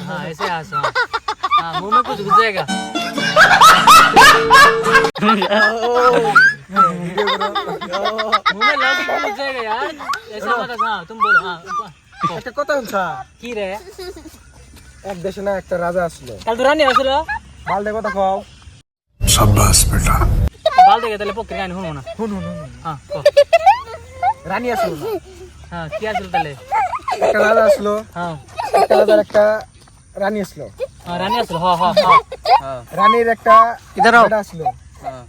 हाँ ऐसे हंसो। हाँ मुंह में कुछ घुस जाएगा। मुंह में लौकी घुस जाएगा यार। ऐसा मत हाँ तुम बोलो हाँ। একটা কথা হচ্ছে की रे এক দেশে না একটা রাজা আসলো कल तो रानी हंसलो। বালদে কথা কও बाल देगा तेरे पोक रानी हूँ ना। হুন হুন হুন हाँ को রানী আসলো না हाँ क्या चलता ले। একটা রাজা আসলো हाँ একটা রাজার একটা রানী আসলো हाँ रानी हंसलो हाँ हाँ हाँ রানীর একটা इधर आओ। বেটা আসলো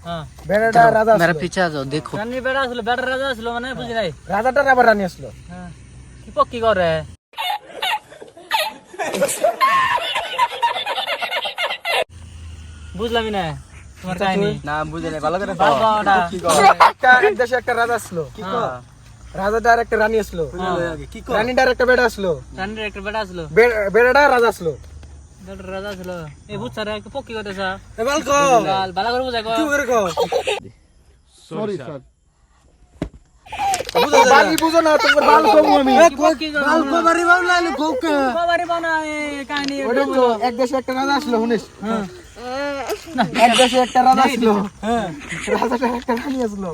हाँ বেটাটা রাজা मेरा আসলো पीछे आ जाओ देखो। रानी बेटा हंसलो बेटा राजा हंसलो मैंने बुझी नहीं। রাজাটার আবার রানী আসলো हाँ की पोक की कर रहे हैं। বুঝলামই না তোমার কাহিনী না বুঝে নাই ভালো করে বাল বাওটা একটা এক দেশে একটা রাজা আসলো কি কর রাজাটার একটা রানী আসলো রানীটার একটা বেটা আসলো রানীর একটা বেটা আসলো বেটাটা রাজা আসলো বেটা রাজা আসলো এই বুঝছ রে কি পক্কি করতেছ এবার কো বাল বালা করে বুঝাই কো করে কো সরি স্যার বালি বুঝো না তোমার বাল কম আমি বাল কো বাড়ি বাউলা আলু কোকা বাবারে বানা এই কাহিনী ওটা তো এক দেশে একটা রাজা আসলো শুনিস এক দেশে একটা রাজা আসলো রাজাটা একটা রানী আসলো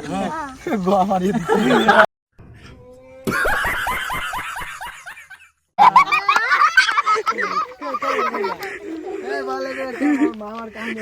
গো আমার এই বালে রে মামার কাহিনী